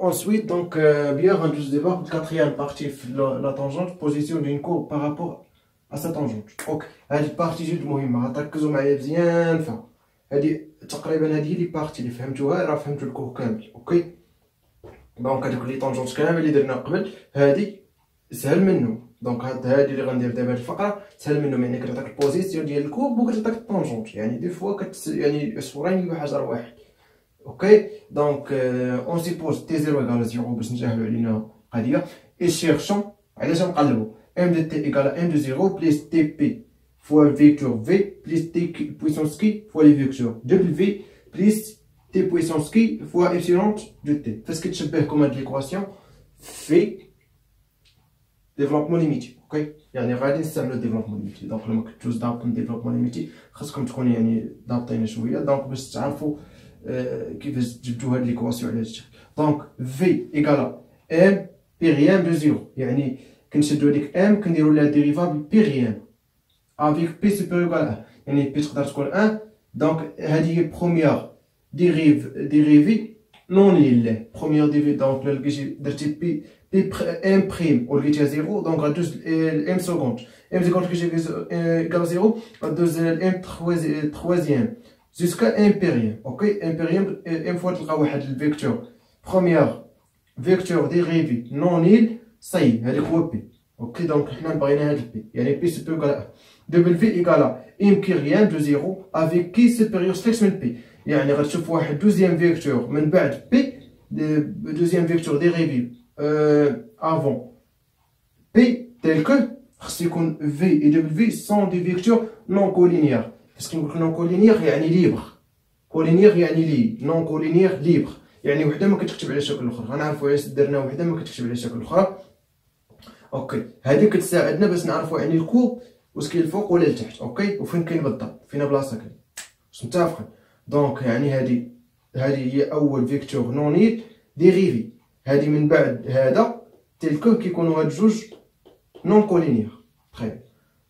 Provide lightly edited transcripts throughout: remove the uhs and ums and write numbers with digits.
ensuite, donc, bien rendu ce débat, quatrième partie, la tangente, positionne une courbe par rapport à sa tangente. Ok, cette partie جد مهمة، ركزوا معايا مزيان فهم. هذه تقريبا هذه لي بارتي اللي فهمتوها راه فهمتوا الكور كامل، اوكي. دونك هذوك لي طونجونت كامل اللي درنا قبل، هذه سهل منهم. دونك هذه اللي غندير دابا هذه الفقرة سهل منهم، يعني كتعطيك البوزيسيون ديال الكورب وكتعطيك الطونجونت، يعني دي فوا يعني عصفورين بحجر واحد. اوكي دونك اون سيبوز تي 0 ايكال 0 باش نسهلو علينا القضيه. اي شيرشون علاش نقلبو ام دو تي ايكال ام دو 0 بليس تي بي فوا الفيكتور في بليس تي بويسونس كي فوا لي فيكتور دبل في بليس تي بويسونس كي فوا ايبسيلون دو تي. فاش كتشبهكم هاد ليكواسيون في ديفلوبمون ليميتي، اوكي يعني غادي نستعملو ديفلوبمون ليميتي. دونك لما كنتوز ضابطين ديفلوبمون ليميتي خاصكم تكونوا يعني ضابطين شويه، دونك باش تعرفوا كيفاش تجبدوا هاد ليكواسيون على هاد الشكل. دونك في ايكالا ام بي ريان دو زيرو، يعني كنشدو هاديك ام كنديرو لها ديريفابل بي ريان افيك بي سوبيريور على 1، يعني بي تقدر تكون 1. دونك هادي هي بروميير ديريفي نون ليه بروميير ديريفي. دونك لا لقيتي درتي بي ام بريم ولقيتيها زيرو، دونك غادوز الام سكوند. ام سكوند كيجي ايكال زيرو غادوز الام تخوازيام jusqu'à impérien. Ok, impérien, une fois que tu as le vecteur, première vecteur dérivé non nul, ça y est, elle est coupée. Ok, donc on a besoin de P. Il y a P supérieur à W égale à impérien de 0 avec qui supérieur section P. يعني غتشوف واحد deuxième vecteur من بعد P, deuxième vecteur dérivé avant P tel que خص يكون V et W sont des vecteurs non collinéaires. parce que non collinéaire يعني ليبر، كولينيير يعني لي، نون كولينيير ليبر، يعني وحده ما كتكتب على شكل الاخرى. غنعرفوا علاش درنا وحده ما كتكتب على شكل الاخرى. اوكي هذه كتساعدنا باش نعرفوا يعني الكوب واش كاين الفوق ولا لتحت، اوكي وفين كاين بالضبط، فين بلاصه كاين، واش متفقين. دونك يعني هذه هي اول فيكتور نون نيل ديريفي. هذه من بعد هذا تلك كيكونوا هاد جوج نون كولينيير. طيب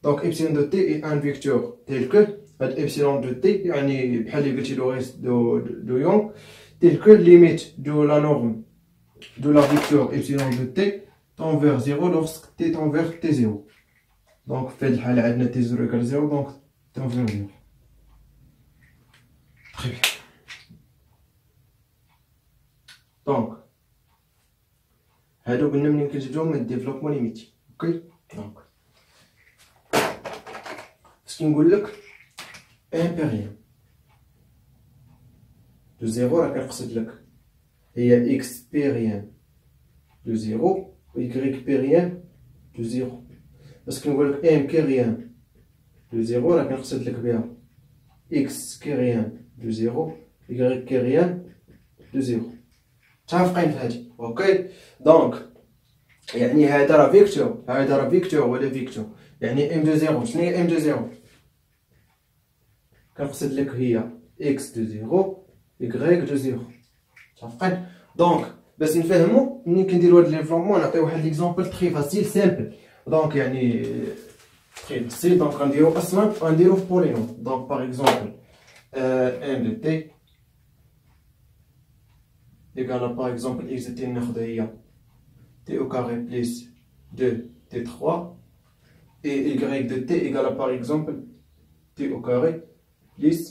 دونك ايبسيلون دو تي اي ان فيكتور تلك هاد epsilon de t يعني بحال اللي قلتي لوريس دو يونغ tel que limite de la norme de la vecteur epsilon de t tend vers 0 lorsque t tend vers t0. donc في هاد الحالة عندنا t0 égale 0 donc tend vers 0. très bien. donc هادو قلنا منين كنجبدوهم من الديفلوبمون ليميتي. اوكي دونك اش كنقول لك impérien de 0 راه كنقصد لك هي x périen de 0 و y périen de 0. باش كنقول لك m kérien de 0 راه كنقصد لك بها x kérien de 0 y kérien de 0. متفقين في هادي؟ اوكي دونك يعني هذا راه فيكتور، هذا راه فيكتور ولا فيكتور، يعني m de 0 شنو هي m de 0؟ كنقصد لك هي x دو 0 y دو 0. متفقين؟ دونك باش نفهمو منين كنديرو هاد ليفلومون نعطيو واحد ليكزومبل تري فاسيل سامبل. دونك يعني تري فاسيل. دونك غنديرو اصلا غنديرو في بولينوم. دونك باغ اكزومبل ان دو تي ايكال باغ اكزومبل x دو تي ناخدها هي تي او كاري بليس 2 تي 3 اي y دو تي ايكال باغ اكزومبل تي او كاري plus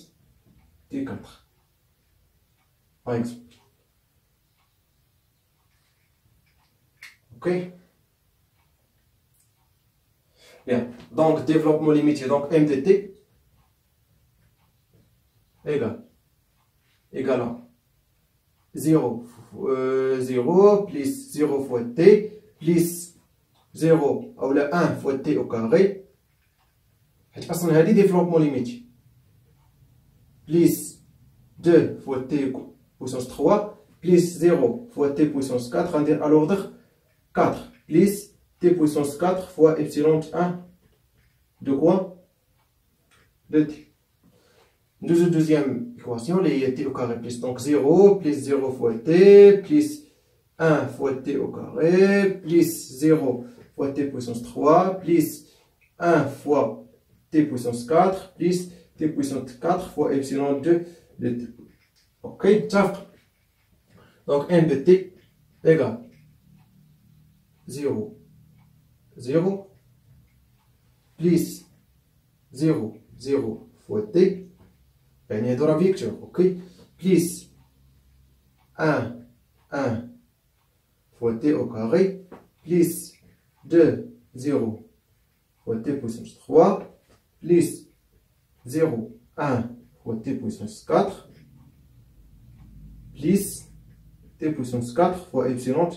t4 par exemple. Ok bien. donc développement limité, donc m de t égale à 0 0 plus 0 fois t plus 0 ou 1 fois t au carré. حيت اصلا هذه développement limité plus 2 fois t puissance 3 plus 0 fois t puissance 4 غندير à l'ordre 4 plus t puissance 4 fois epsilon 1 de quoi? de t. Nous deuxième équation اللي هي t au carré plus donc 0 plus 0 fois t plus 1 fois t au carré plus 0 fois t puissance 3 plus 1 fois t puissance 4 plus t puissance 4 fois epsilon 2 de t. Ok, donc m de t égale 0, 0, plus 0, 0 fois t, يعني هادو راه فيكتور، اوكي، plus 1, 1 fois t au carré, plus 2, 0 fois t puissance 3, plus 0, 1 fois t puissance 4, plus t puissance 4 fois epsilon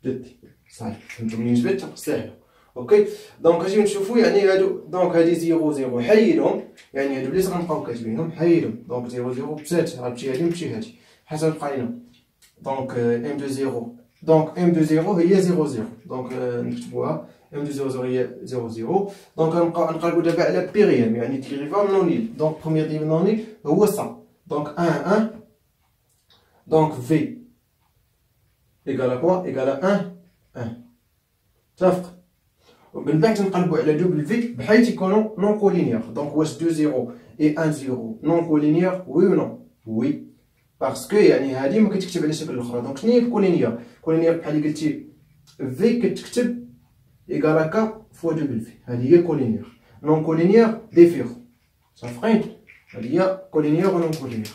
de t. صحيح، فهمتوا منين جبت؟ ساهلة. اوكي، دونك غادي نشوفوا يعني هادو، دونك هادي 0 0 حيدهم، يعني هادو اللي غنبقاو كاتبينهم حيدهم، دونك 0 0 مشات، غتمشي هادي وتمشي هادي، حتى تبقى لنا دونك ام دو 0، دونك ام دو 0 هي 0 0، دونك نكتبوها ام دو 0 0 هي 0 0، دونك غنبقاو نقلبو دابا على بيغيام، يعني ديريفا نون نيل، دونك بروميير ديريفا نون نيل هو صا، دونك 1 1، دونك في ايكال ا كوا؟ ايكال ا 1 1، متفق؟ ومن بعد نقلبو على دوبل في بحيث يكونوا نون كولينيير، دونك واش 2 0 اي 1 0 نون كولينيير وي و نون؟ وي، باسكو يعني هادي ما كتكتب على شكل الاخرى، دونك شنو هي كولينيير؟ كولينيير بحال اللي قلتي في كتكتب ايكال كا فوا دوبل في، هادي هي كولينيير. نون كولينيير ديفير، صافقين؟ هادي هي كولينيير و نون كولينيير.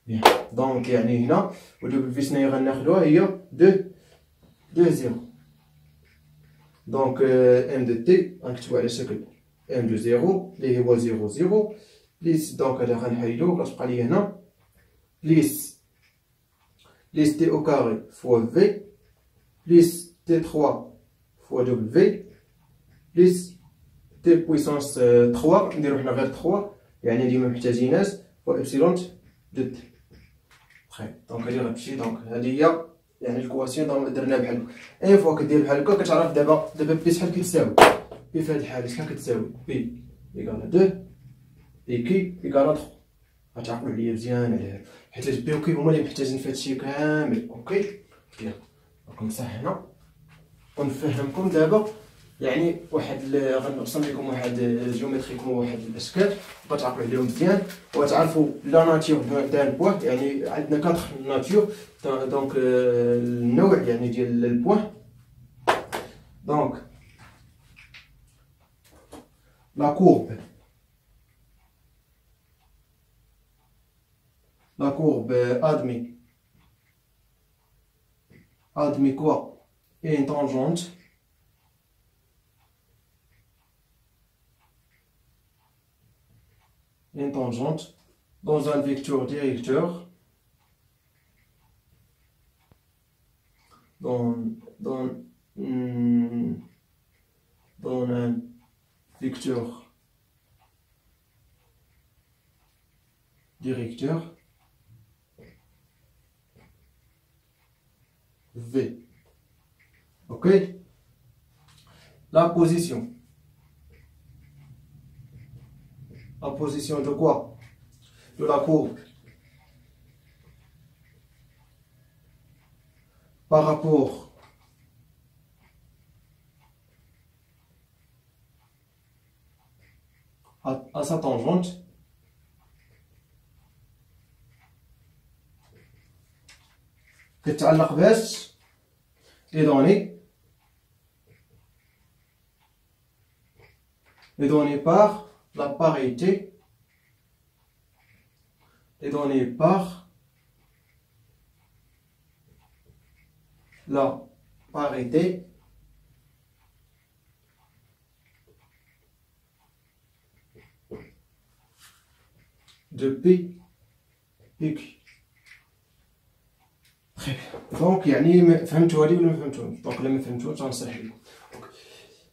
بيان، دونك يعني هنا و دوبل في شناهي غناخدوها هي 2 2 0، دونك ام دو تي غنكتبو على شكل ام دو 0 اللي هو 0 0 بليس، دونك هذا غنحيدو كتبقى لي هنا بليس تي او كاري فوا في بليس تي 3 فوا دوبل في بليس تي بويسونس 3، نديرو حنا غير 3 يعني اللي ما محتاجيناش فوا ابسيلون دو تي. بخير، دونك هادي غتمشي، دونك هادي هي يعني الكواسيون درنا بحال اي فوا كدير بحال هكا كتعرف دابا بي شحال كتساوي، بي في هاد الحاله شحال كتساوي، بي ايكال 2 اي كي ايكال 3، غتعقلوا عليا مزيان على هاد، حيت بي و كي هما اللي محتاجين في هادشي كامل. اوكي، يلا راكم صح هنا ونفهمكم دابا يعني واحد غنرسم لكم واحد جيومتريكم واحد الاشكال وغتعقلوا عليهم مزيان وغتعرفوا لا ناتور تاع البوان، يعني عندنا 4 ناتور، دونك النوع يعني ديال البوان. دونك لا كورب admet quoi? Une tangente dans un vecteur directeur dans un vecteur directeur V. Ok? La position de quoi? De la courbe par rapport à sa tangente كتعلق باش les données par la parité, les données par la parité de P et Q. Très bien. Donc يعني فهمتوا هذه ولا ما فهمتوش؟ دونك الا ما فهمتوش غنشرح لكم.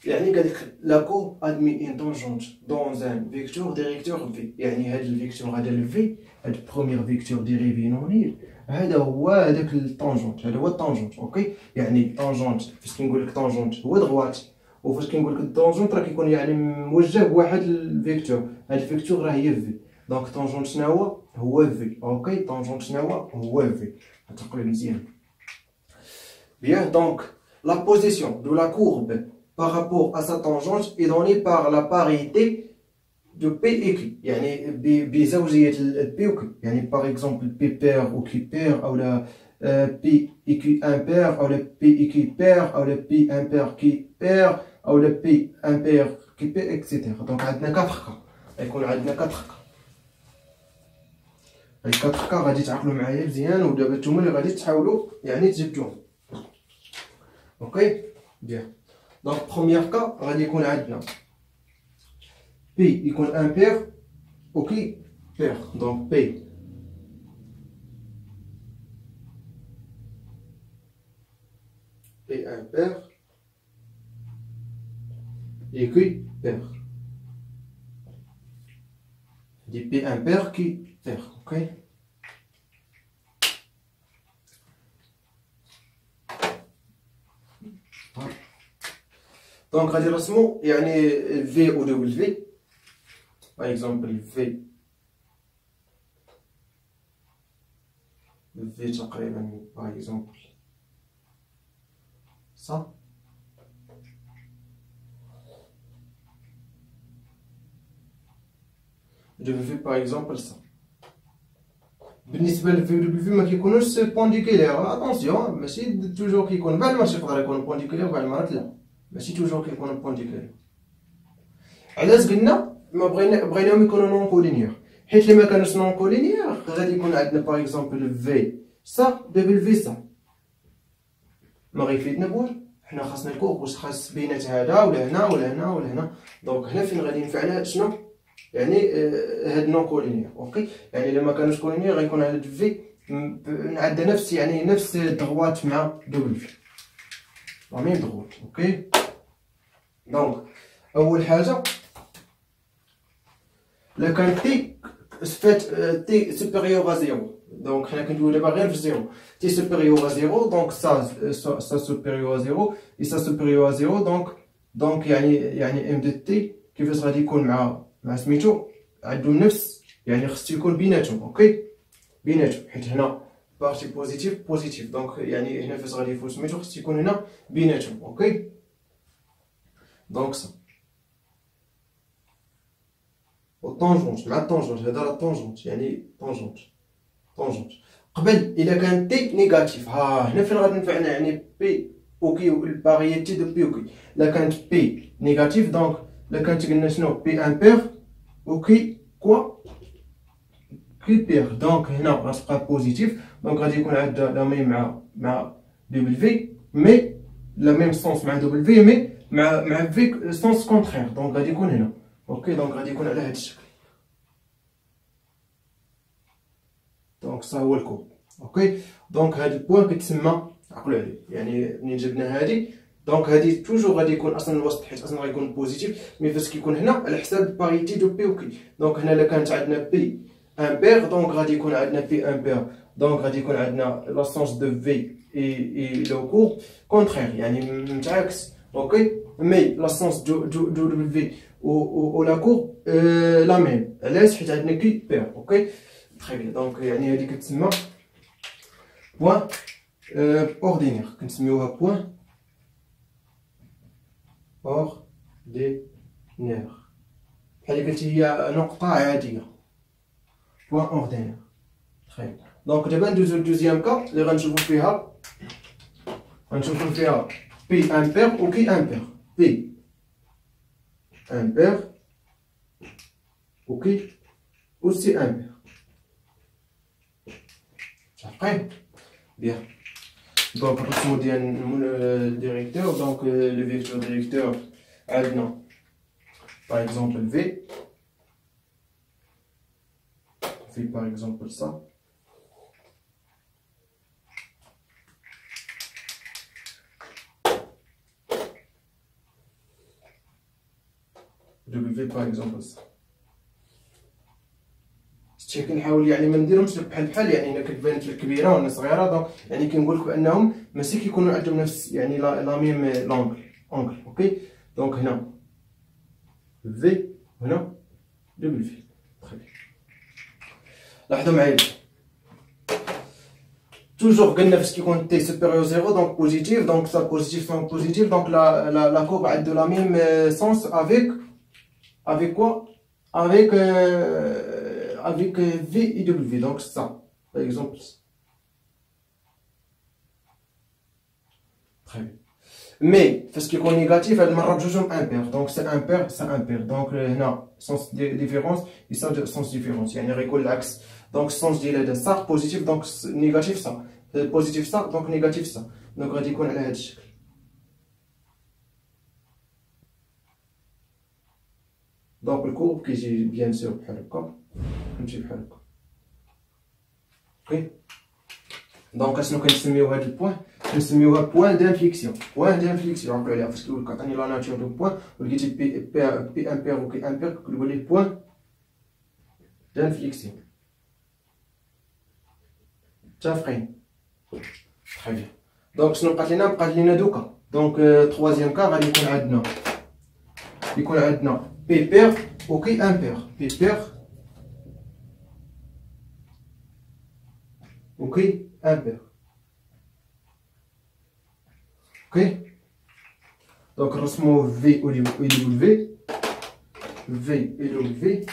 يعني قال لك لا كور ادمي ان طونجونت دون ان فيكتور ديريكتور في، يعني هذا الفيكتور هذا الفي، هذا البروميير فيكتور ديريفي نونيل، هذا هو هذاك الطونجونت، هذا هو الطونجونت. اوكي، يعني طونجونت فاش كنقول لك طونجونت هو دغوات، وفاش كنقول لك الطونجونت راه كيكون يعني موجه بواحد الفيكتور، هذا الفيكتور راه هي في، دونك طونجونت شنو هو في. اوكي، طونجونت شنو هو في، غتعقلوا مزيان. Bien, donc la position de la courbe par rapport à sa tangente est donnée par la parité de P et Q. يعني بزوجية P و Q. يعني par exemple P pair ou Q pair أو لا P équipe impair, ou le P équipe pair, ou le P impair qui pair, ou le P impair qui pair, etc. Donc, on a 4 cas. يكون عندنا 4 cas. هاد 4 cas غادي تعقلوا معايا مزيان ودابا نتوما اللي غادي تحاولوا يعني تجبدوهم. اوكي بيان. دونك بروميير كا غادي يكون عندنا بي يكون امبير اوكي بير. دونك بي امبير écrit pair. Dit P impair qui pair, ok? Donc, غادي نرسمو يعني V و W. Par exemple, V تقريبا par exemple ça. Je vais par exemple ça. بالنسبه للفي دبليو ما كيكونوش بونديكولير. اتونسيون ماشي توجور كيكون، بعض المرات يقدر يكون بونديكولير وبعض المرات لا، ماشي توجور كيكون بونديكولير. علاش قلنا ما بغيناهم يكونوا نون كولينيير؟ حيت لما كانوش نون كولينيير غادي يكون عندنا باغ اكزومبل في سا دبل سا ما غيفيدنا بوالو. حنا خاصنا الكور واش خاص بينات هذا ولا هنا ولا هنا ولا هنا. دونك هنا فين غادي ينفعنا شنو يعني هاد نون كولينيير. اوكي يعني لما كانوش كولينيير غيكون على في عندنا نفس يعني نفس الضغوات مع دبل لا ميم ضغوط. اوكي دونك اول حاجه لا كان تي فات تي سوبيريور ا زيرو. دونك حنا كندويو دابا غير في زيرو. تي سوبيريور ا زيرو دونك سا سوبيريور ا زيرو اي سا سوبيريور ا زيرو. دونك يعني ام دو تي كيفاش غادي يكون مع سميتو عندهم نفس يعني خصو يكون بيناتهم. اوكي بيناتهم حيت هنا بارتي بوزيتيف دونك يعني هنا فاش غادي يفوت سميتو خصو يكون هنا بيناتهم. اوكي دونك سا والطونجونت مع الطونجونت هذا راه الطونجونت يعني طونجونت قبل الا كان تي نيجاتيف. ها هنا فين غادي نفعنا يعني بي اوكي الباريتي دو بي اوكي. لا كانت بي نيجاتيف دونك لا كانت قلنا شنو بي امبير اوكي كوا كي بير. دونك هنا غتبقى بوزيتيف دونك غادي يكون عندنا لا ميم مع دبليو مي لا ميم سونس مع دبليو مي مع في سونس كونترير. دونك غادي يكون هنا. اوكي دونك غادي يكون على هذا الشكل. دونك صا هو الكود. اوكي دونك هاد البوان كتسمى عقلوا عليه يعني منين جبنا هادي دونك هادي توجور غادي يكون اصلا الوسط حيت اصلا غيكون بوزيتيف مي فاش كيكون هنا على حساب الباريتي دو بي اوكي. دونك هنا الا كانت عندنا بي امبير دونك غادي يكون عندنا بي امبير دونك غادي يكون عندنا لا سونس دو في اي لو كور كونترير يعني متعاكس. اوكي مي لا سونس دو في و لا كور لا ميم. علاش؟ حيت عندنا كي بير. اوكي تري بيان. دونك يعني هادي كتسمى بوان اوردينير كنسميوها بوان اوردينير بحال قلتي هي نقطة عادية بوان اوردينير. تري بيان. دونك دابا ندوزو لدوزيام كا اللي غنشوفو فيها بي امبير و كي امبير. بي امبير و كي و سي امبير. متفقين بيان. دونك الرسمو ديال الديريكتور دونك لو فيكتور ديريكتور عندنا باغ اكزومبل في باغ اكزومبل سا دبليو باغ اكزومبل سا. شتي كنحاول يعني ما نديرهمش بحال يعني الا كتبان الكبيره ولا صغيره دونك يعني كنقول لكم انهم ماشي كيكونوا عندهم نفس يعني لا ميم لونغل. اوكي دونك هنا في هنا دبليو. تري بيان. لاحظوا معايا توجور قلنا فاش كيكون تي سوبيريور زيرو دونك بوزيتيف دونك سا بوزيتيف دونك لا كورب عنده لا ميم سونس avec quoi avec V et W. Donc ça par exemple Très bien. Mais, parce qu'il est négatif, elle m'a rajouté impair. Donc, c'est impair, c'est impair. Donc, là, sens différence, et ça, sens différence. Il y a l'axe. Donc, sens de ça, positif, donc négatif, ça. Positif, ça, donc négatif, ça. Donc, on va dire qu'on a donc, le courbe qui est bien sûr, ok. Donc, qu'est-ce que nous avons dit point? Nous avons point d'inflexion. Point d'inflexion, parce que quand on a la nature du point, on dit P impair ou Q impair, on dit point d'inflexion. Très bien. Donc, nous avons deux cas. Donc, troisième cas, il y a P pair ou Q impair. P pair ou Q impair. Ok? Donc, nous V au W. V et W.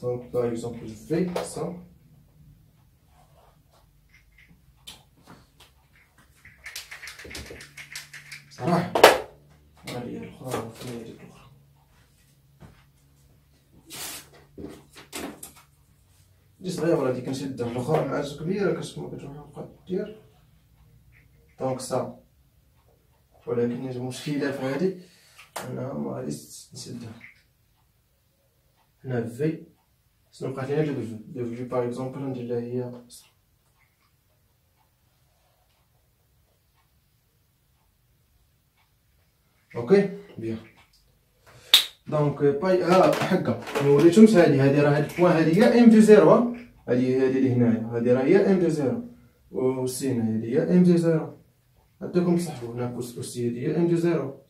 Donc, par exemple, V, ça. Ça va. Allez, on va finir de tour. دي صغيرة ولا دي كنشدها الأخرى مع كبيرة كتكون كتروح دير دونك صا ولكن المشكلة في هادي أنها مغاديش نشدها هنا في شنو بقات لينا دو في باغ إكزومبل ندير لها هي أوكي بيان دونك باي هكا نوريتهمش هادي راه هاد البوان هادي هي ام دو زيرو هادي اللي هنايا هادي راه هي ام دو زيرو والسين هادي هي ام دو زيرو هادوكم تصحبوا هنا كوسكوسي هادي هي ام دو زيرو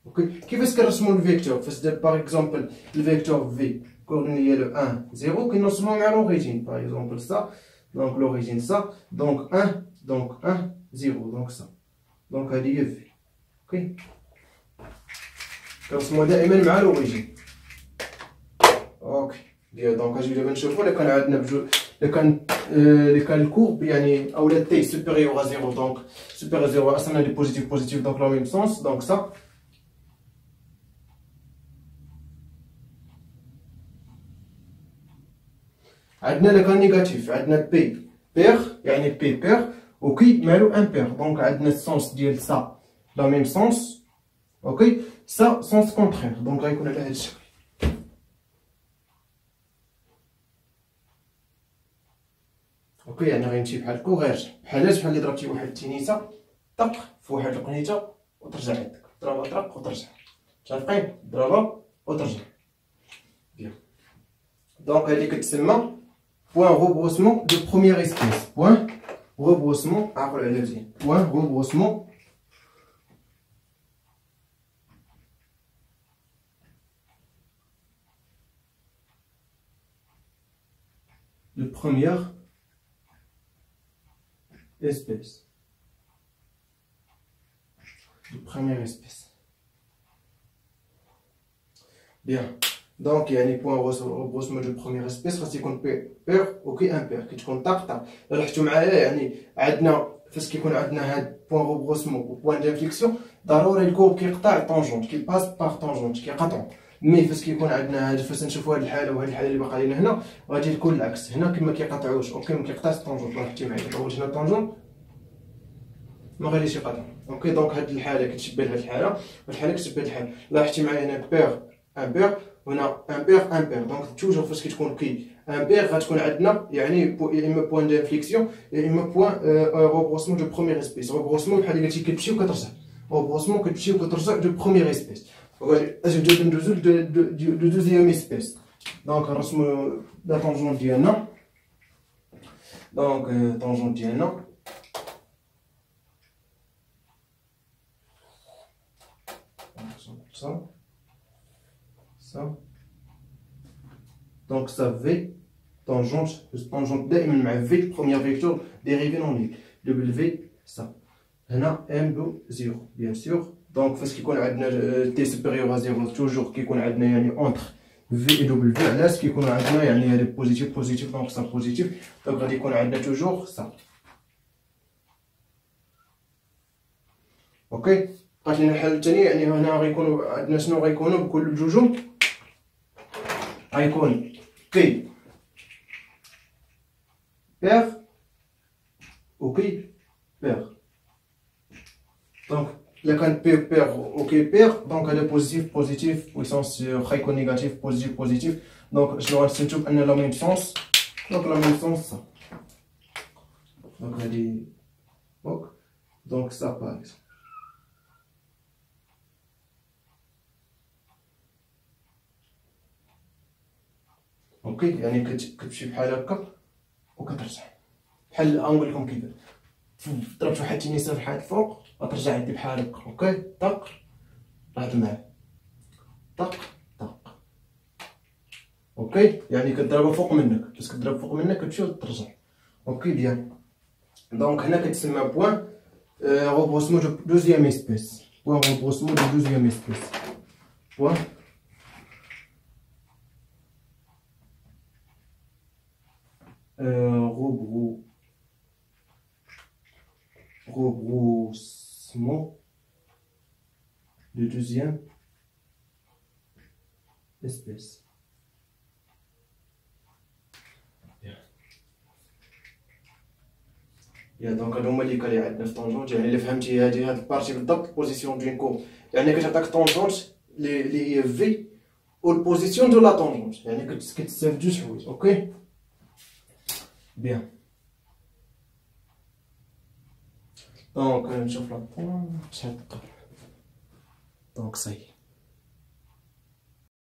اوكي كيفاش كنرسمو الفيكتور فاش دير باغ اكزومبل الفيكتور في كون هي لو 1 0 كنرسمو مع لوريجين باغ اكزومبل سا دونك لوريجين سا دونك 1 دونك 1 0 دونك سا دونك هادي هي في اوكي كنرسموها دائما مع لوريجين اوكي ديال دونك اجي دابا نشوفو الا كان عندنا بجوج الا كان الكورب يعني اولا تي سوبيريور ا زيرو دونك سوبيريور ا زيرو اصلا دي بوزيتيف دونك لا ميم سونس دونك سا عندنا الا كان نيجاتيف عندنا بي بير يعني بي بير وكي مالو امبير دونك عندنا السونس ديال سا لا ميم سونس اوكي سا سونس كونترير دونك غيكون على هاد الشكل اوكي يعني غيمشي بحال هكا وغيرجع بحال اللي ضربتي واحد التينيسه طق في واحد القنيته وترجع عندك ضربه طرق وترجع متفقين ضربه وترجع بيان دونك هادي كتسمى بوان روبروسمون دو بروميير اسبيس بوان روبروسمون عقلوا على مزيان بوان روبروسمون de première espèce. De première espèce. Bien. Donc, il y a un point rebroussement de première espèce, خاص يكون pair و كي امبير كي تكون طاق رحتو معايا يعني عندنا فاش كيكون عندنا هاد بوان روبروسمون و بوان دانفليكسيون ضروري الكورب كيقطع طونجونت كي باس باغ طونجونت كيقطعو مي فاش كيكون عندنا هاد فاش نشوفو هاد الحاله وهاد الحاله اللي باقا لينا هنا غادي تكون العكس هنا كما كيقطعوش اوكي ما كيقطعش طونجونت رحتي معايا اول هنا طونجونت ما غاديش يقطع اوكي دونك هاد الحاله كتشبه لهاد الحاله والحاله كتشبه الحاله لاحظتي معايا هنا بير امبير وهنا امبير امبير دونك توجور فاش كتكون كي امبير غتكون عندنا يعني يا اما بوان دانفليكسيون يا اما بوان روبروسمون دو بروميير اسبيس روبروسمون بحال اللي قلتي كتمشي وكترجع روبروسمون كتمشي وكترجع دو بروميير اسبيس اجي ندوزو دو دوزيام اسبيس دونك نرسمو لا طونجون ديالنا دونك طونجون ديالنا ça ça donc ça V tangente دائما مع V première vecteur dérivé non libre W ça هنا M دو 0 bien sûr donc فاش كيكون عندنا T supérieur à 0 toujours كيكون عندنا يعني entre في اي دبليو. علاش كيكونوا عندنا يعني هادي بوزيتيف بوزيتيف دونك سا بوزيتيف، دونك غادي يكون عندنا توجور سا. اوكي بقات لنا الحل الثاني، يعني هنا غيكونوا عندنا شنو غيكونوا بكل بجوجهم، غيكون بي بير و كي بير. دونك الا كان بي بير و كي بير دونك هذا بوزيتيف بوزيتيف بويسونس غيكون نيجاتيف بوزيتيف بوزيتيف، دونك شنو غنستنتجو بان لا ميم سونس، دونك لا ميم سونس سا. دونك هادي اوك دونك سا باغ اكزومبل. اوكي يعني كتمشي بحال هكا وكترجع بحال غنقول لكم كيفاش. ضربت واحد التنيسه بحال الفوق غترجع يدي بحال هكا. اوكي طق طلعت معاه طق طق. اوكي يعني كضربها فوق منك، باش كضرب فوق منك كتمشي وترجع. اوكي بيان. دونك هنا كتسمى بوان روبروسمون دو دوزيام اسبيس، بوان روبروسمون دو دوزيام اسبيس، بوان rebroussement de deuxième espèce. يا دونك هادو هما اللي كالي عندنا في طونجونت. يعني الا فهمتي هاد البارتي بالضبط بوزيسيون دون كور، يعني كتعطيك طونجونت اللي هي في و البوزيسيون دو لا طونجونت، يعني كتستافد جوج حوايج. اوكي بيان. دونك نشوف لا بوان شحال دقة. دونك صاي